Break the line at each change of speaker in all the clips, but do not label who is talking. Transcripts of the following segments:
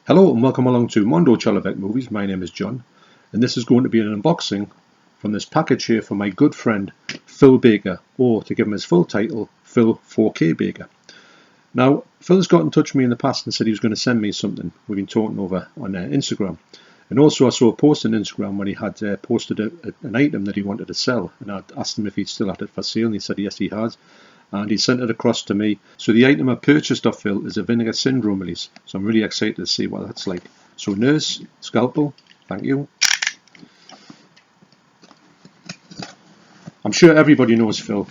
Hello and welcome along to Mondo Chelloveck Movies. My name is John and this is going to be an unboxing from this package here from my good friend Phil Baker, or to give him his full title, Phil 4K Baker. Now, Phil's got in touch with me in the past and said he was going to send me something. We've been talking over on Instagram, and also I saw a post on Instagram when he had posted an item that he wanted to sell, and I asked him if he still had it for sale and he said yes he has, and he sent it across to me. So the item I purchased off Phil is a Vinegar Syndrome release, so I'm really excited to see what that's like. So nurse, scalpel, thank you. I'm sure everybody knows Phil.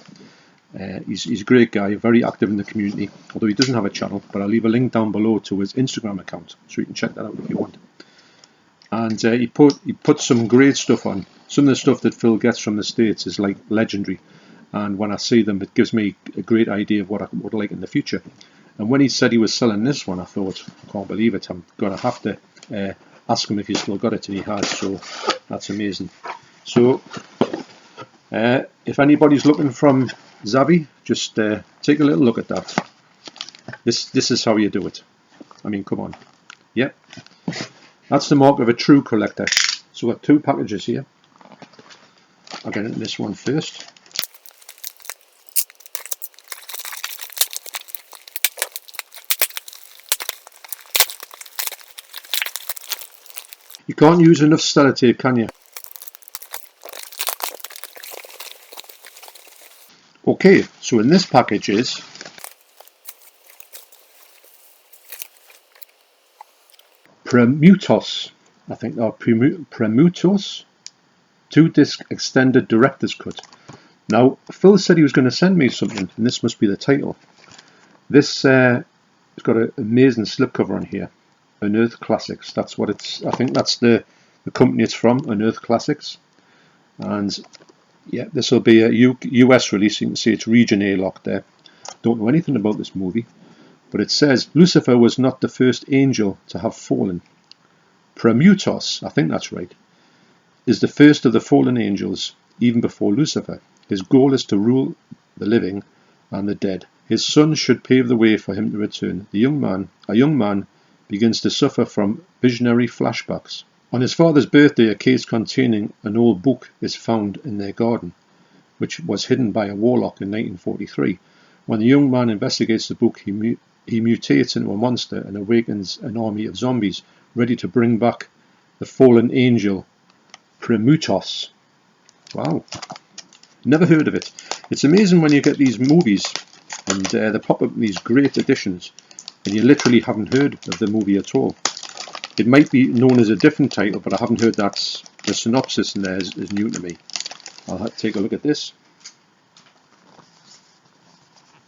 He's a great guy, very active in the community, although he doesn't have a channel, but I'll leave a link down below to his Instagram account so you can check that out if you want. And he put some great stuff on. Some of the stuff that Phil gets from the States is like legendary, and when I see them it gives me a great idea of what I would like in the future. And when he said he was selling this one, I thought, I can't believe it, I'm going to have to ask him if he's still got it, and he has, so that's amazing. So if anybody's looking from Zavvi, just take a little look at that. This is how you do it. I mean, come on. Yep, that's the mark of a true collector. So we've got two packages here. I'll get into this one first. You can't use enough sellotape, can you? Okay, so in this package is Premutos, I think they're Premutos 2-disc extended director's cut. Now, Phil said he was going to send me something, and this must be the title. This has got an amazing slipcover on here. Unearthed Classics. That's what it's. I think that's the company it's from, Unearthed Classics. And yeah, this will be a US release. You can see it's region A locked there. Don't know anything about this movie, but it says Lucifer was not the first angel to have fallen. Premutos, I think that's right, is the first of the fallen angels, even before Lucifer. His goal is to rule the living and the dead. His son should pave the way for him to return. A young man begins to suffer from visionary flashbacks. On his father's birthday, a case containing an old book is found in their garden, which was hidden by a warlock in 1943. When the young man investigates the book, he mutates into a monster and awakens an army of zombies, ready to bring back the fallen angel, Premutos. Wow, never heard of it. It's amazing when you get these movies and they pop up in these great editions and you literally haven't heard of the movie at all. It might be known as a different title, but I haven't heard that. The synopsis in there is new to me. I'll have to take a look at this.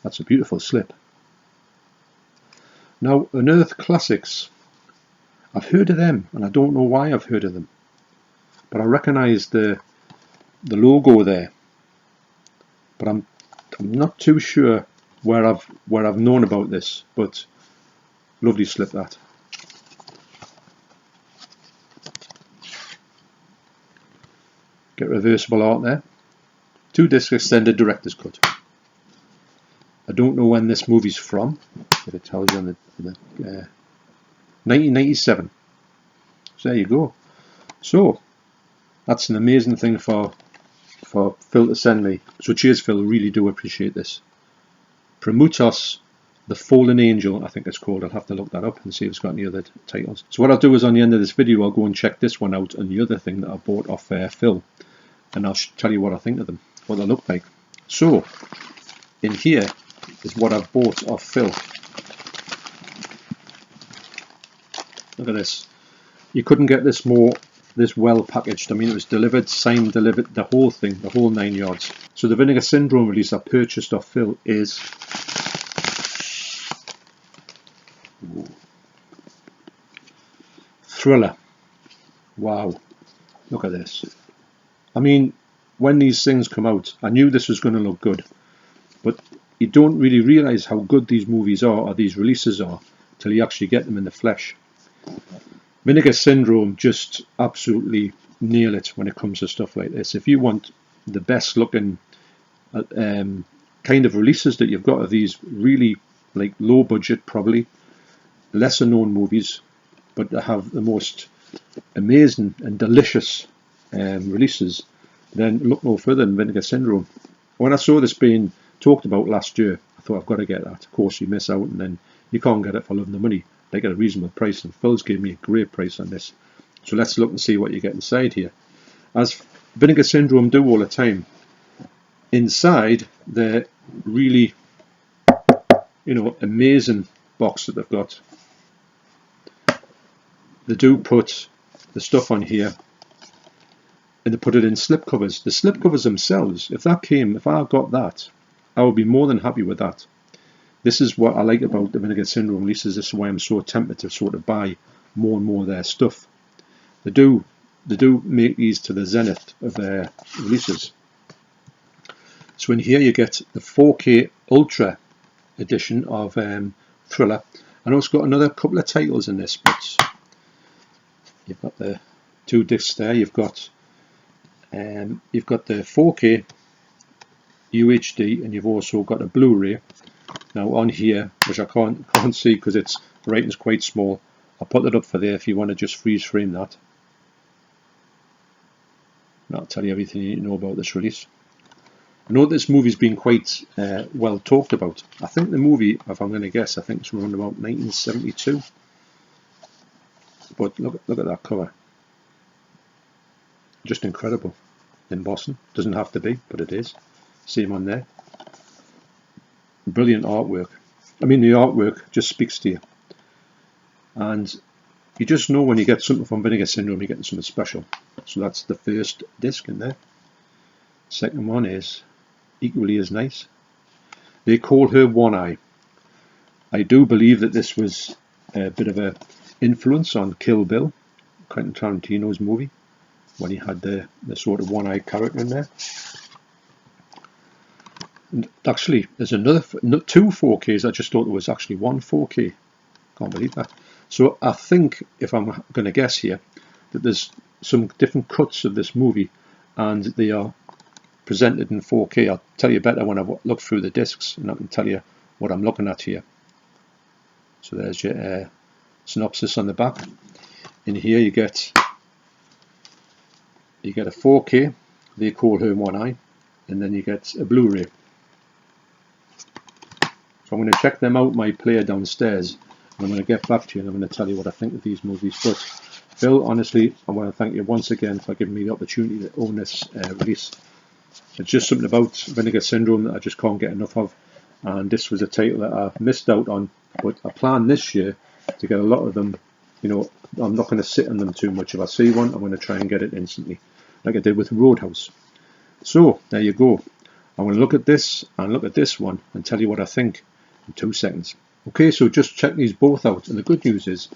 That's a beautiful slip. Now, Unearthed Classics. I've heard of them, and I don't know why I've heard of them. But I recognise the logo there. But I'm not too sure where I've known about this. But lovely slip that. Get reversible art there. 2-disc extended director's cut. I don't know when this movie's from, but it tells you on the 1997. So there you go. So that's an amazing thing for Phil to send me. So cheers, Phil. Really do appreciate this. Premutos, the Fallen Angel, I think it's called. I'll have to look that up and see if it's got any other titles. So what I'll do is on the end of this video, I'll go and check this one out and the other thing that I bought off Phil. And I'll tell you what I think of them, what they look like. So, in here is what I've bought off Phil. Look at this. You couldn't get this well packaged. I mean, it was delivered, signed, delivered, the whole thing, the whole 9 yards. So the Vinegar Syndrome release I purchased off Phil is Thriller. Wow, look at this. I mean, when these things come out, I knew this was going to look good, but you don't really realise how good these movies are, or these releases are, till you actually get them in the flesh. Vinegar Syndrome just absolutely nail it when it comes to stuff like this. If you want the best looking kind of releases that you've got of these really like low budget, probably lesser known movies, but to have the most amazing and delicious releases, then look no further than Vinegar Syndrome. When I saw this being talked about last year, I thought I've got to get that. Of course, you miss out, and then you can't get it for loving the money. They get a reasonable price, and Phil's gave me a great price on this. So let's look and see what you get inside here. As Vinegar Syndrome do all the time, inside the really, amazing box that they've got, they do put the stuff on here, and they put it in slip covers. The slip covers themselves, if I got that, I would be more than happy with that. This is what I like about the Vinegar Syndrome releases. This is why I'm so tempted to sort of buy more and more of their stuff. They do make these to the zenith of their releases. So in here you get the 4K Ultra edition of Thriller. I know it's got another couple of titles in this, but you've got the 2 discs there. You've got the 4K UHD, and you've also got a Blu-ray. Now on here, which I can't see because its writing's quite small, I'll put it up for there if you want to just freeze frame that. And that'll tell you everything you need to know about this release. I know this movie's been quite well talked about. I think the movie, if I'm going to guess, I think it's around about 1972. But look at that cover. Just incredible. Embossing. Doesn't have to be, but it is. See him on there. Brilliant artwork. I mean, the artwork just speaks to you. And you just know when you get something from Vinegar Syndrome, you're getting something special. So that's the first disc in there. Second one is equally as nice. They call her One Eye. I do believe that this was a bit of an influence on Kill Bill, Quentin Tarantino's movie, when he had the sort of one-eyed character in there. And actually, there's another 2 4Ks. I just thought there was actually 1 4K. Can't believe that. So I think, if I'm going to guess here, that there's some different cuts of this movie, and they are presented in 4K. I'll tell you better when I look through the discs, and I can tell you what I'm looking at here. So there's your synopsis on the back. In here you get a 4K. They call her One Eye, and then you get a Blu-ray. So I'm going to check them out, my player downstairs, and I'm going to get back to you, and I'm going to tell you what I think of these movies. But Phil, honestly, I want to thank you once again for giving me the opportunity to own this release. It's just something about Vinegar Syndrome that I just can't get enough of, and this was a title that I missed out on, but I plan this year to get a lot of them. I'm not going to sit on them too much. If I see one, I'm going to try and get it instantly, like I did with Roadhouse. So there you go. I'm going to look at this and look at this one and tell you what I think in 2 seconds. Okay, so just check these both out, and the good news is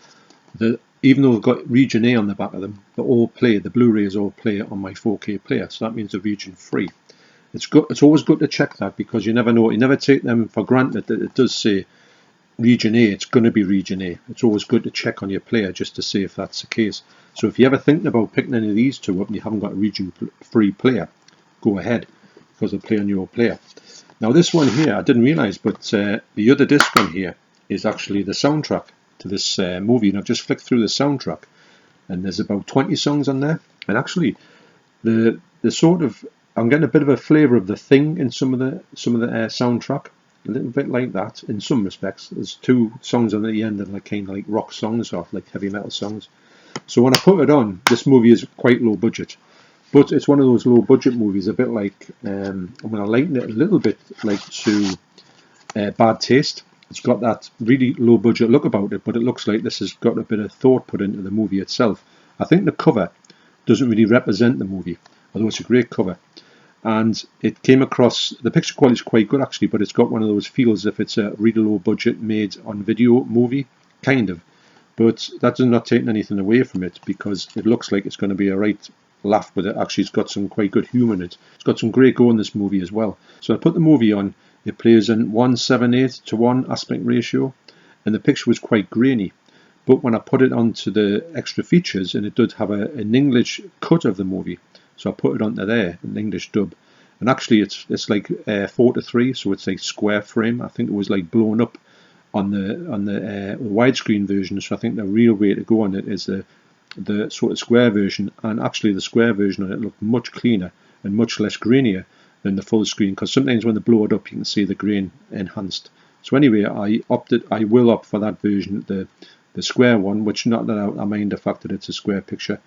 that even though they've got region A on the back of them, they all play, the Blu-rays all play on my 4K player, so that means they're region free. It's always good to check that, because you never know, you never take them for granted that it does say region A, it's going to be region A. It's always good to check on your player just to see if that's the case. So if you're ever thinking about picking any of these 2 up and you haven't got a region free player, go ahead, because they'll play on your player. Now this one here, I didn't realise, but the other disc on here is actually the soundtrack to this movie, and I've just flicked through the soundtrack, and there's about 20 songs on there, and actually the sort of, I'm getting a bit of a flavour of The Thing in some of the soundtrack, a little bit like that in some respects. There's 2 songs on the end that are kind of like rock songs or like heavy metal songs. So when I put it on, this movie is quite low budget, but it's one of those low budget movies, a bit like, I'm going to liken it a little bit like to Bad Taste. It's got that really low budget look about it, but it looks like this has got a bit of thought put into the movie itself. I think the cover doesn't really represent the movie, although it's a great cover. And it came across, the picture quality is quite good actually, but it's got one of those feels if it's a really low budget made on video movie, kind of. But that does not take anything away from it, because it looks like it's going to be a right laugh with it. Actually, it's got some quite good humour in it. It's got some great go in this movie as well. So I put the movie on, it plays in 1:7:8 aspect ratio, and the picture was quite grainy. But when I put it onto the extra features, and it did have an English cut of the movie, so I put it onto there, an English dub, and actually it's like 4:3, so it's like square frame. I think it was like blown up on the widescreen version. So I think the real way to go on it is the sort of square version, and actually the square version on it looked much cleaner and much less grainier than the full screen, because sometimes when they blow it up you can see the grain enhanced. So anyway, I will opt for that version, the square one, which not that I mind the fact that it's a square picture,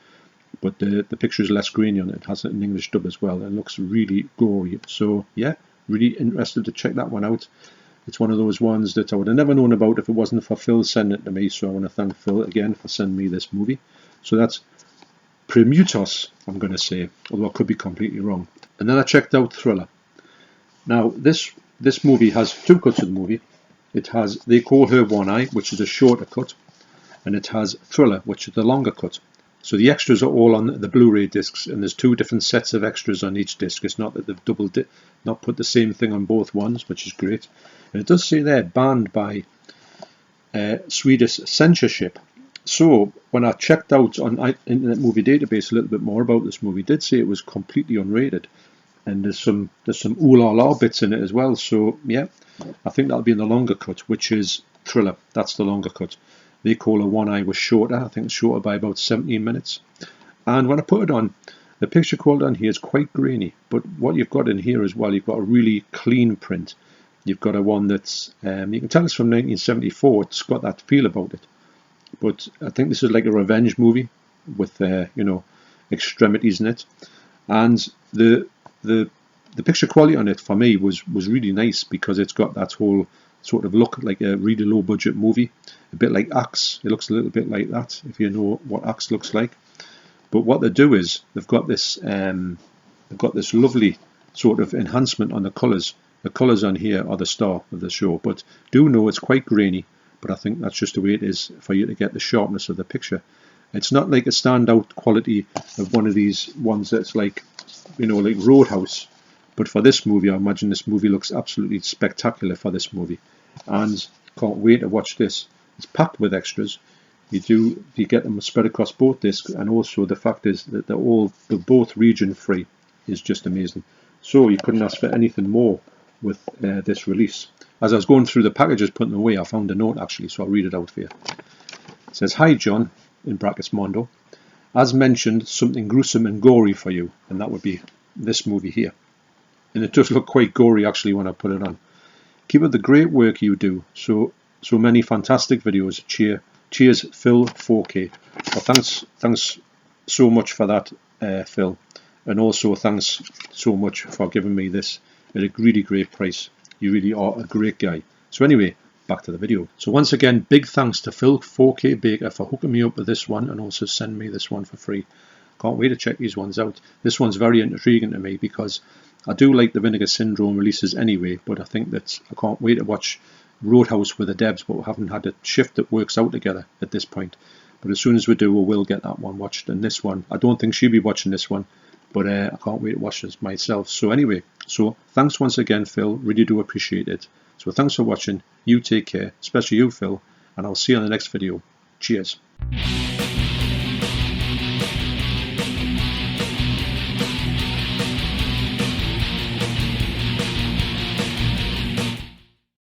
but the picture is less grainy on it. It has an English dub as well, and looks really gory. So yeah, really interested to check that one out. It's one of those ones that I would have never known about if it wasn't for Phil sending it to me, so I want to thank Phil again for sending me this movie. So that's Premutos, I'm going to say, although I could be completely wrong. And then I checked out Thriller. Now this movie has two cuts of the movie. It has They Call Her One Eye, which is a shorter cut, and it has Thriller, which is the longer cut. So the extras are all on the Blu-ray discs, and there's two different sets of extras on each disc. It's not that they've not put the same thing on both ones, which is great. And it does say there, banned by Swedish censorship. So when I checked out on Internet Movie Database a little bit more about this movie, it did say it was completely unrated, and there's some ooh la la bits in it as well. So yeah, I think that'll be in the longer cut, which is Thriller. That's the longer cut. They Call Her One Eye was shorter. I think it's shorter by about 17 minutes. And when I put it on, the picture quality on here is quite grainy. But what you've got in here as well, you've got a really clean print. You've got a one that's, you can tell it's from 1974. It's got that feel about it. But I think this is like a revenge movie with, extremities in it. And the picture quality on it for me was really nice, because it's got that whole sort of look like a really low budget movie, a bit like Axe. It looks a little bit like that, if you know what Axe looks like. But what they do is they've got this lovely sort of enhancement on the colours. The colours on here are the star of the show, but do know it's quite grainy. But I think that's just the way it is for you to get the sharpness of the picture. It's not like a standout quality of one of these ones that's like, like Roadhouse. But for this movie, I imagine this movie looks absolutely spectacular for this movie. And can't wait to watch this. It's packed with extras. You get them spread across both discs, and also the fact is that they're both region free is just amazing. So you couldn't ask for anything more with this release. As I was going through the packages, putting them away, I found a note actually, so I'll read it out for you. It says, "Hi John," in brackets Mondo, "as mentioned, something gruesome and gory for you," and that would be this movie here. And it does look quite gory actually when I put it on. "Keep up the great work you do. So many fantastic videos. Cheers, Phil 4K." Well, thanks so much for that, Phil. And also thanks so much for giving me this at a really great price. You really are a great guy. So anyway, back to the video. So once again, big thanks to Phil 4K Baker for hooking me up with this one, and also sending me this one for free. Can't wait to check these ones out. This one's very intriguing to me, because I do like the Vinegar Syndrome releases anyway, but I think that I can't wait to watch Roadhouse with the Debs, but we haven't had a shift that works out together at this point. But as soon as we do, we will get that one watched. And this one, I don't think she'll be watching this one, but I can't wait to watch this myself. So anyway, thanks once again, Phil. Really do appreciate it. So thanks for watching. You take care, especially you, Phil, and I'll see you on the next video. Cheers.